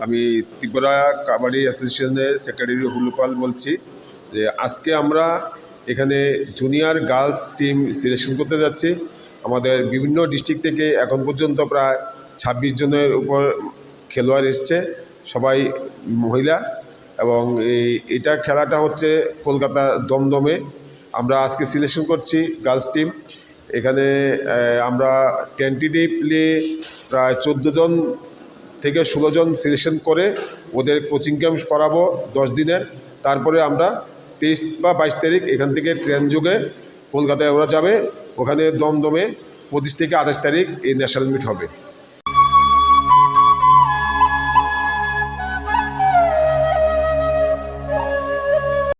আমি ত্রিপুরা কাবাডি অ্যাসোসিয়েশনের সেক্রেটারি হুলুপাল বলছি। যে আজকে আমরা এখানে জুনিয়র গার্লস টিম সিলেকশন করতে যাচ্ছি। আমাদের বিভিন্ন ডিস্ট্রিক্ট থেকে এখন পর্যন্ত প্রায় 26 জনের উপর খেলোয়াড় এসছে, সবাই মহিলা। এবং এটা খেলাটা হচ্ছে কলকাতা দমদমে। আমরা আজকে সিলেকশন করছি গার্লস টিম। এখানে আমরা টেন্টেটিভলি প্রায় 14 জন থেকে 16 জন সিলেকশন করে ওদের কোচিং ক্যাম্প করাবো 10 দিনের। তারপরে আমরা 23 বা 22 তারিখ এখান থেকে ট্রেন যোগে কলকাতায় ওরা যাবে। ওখানে দমদমে 25 থেকে 28 তারিখ এই ন্যাশনাল মিট হবে।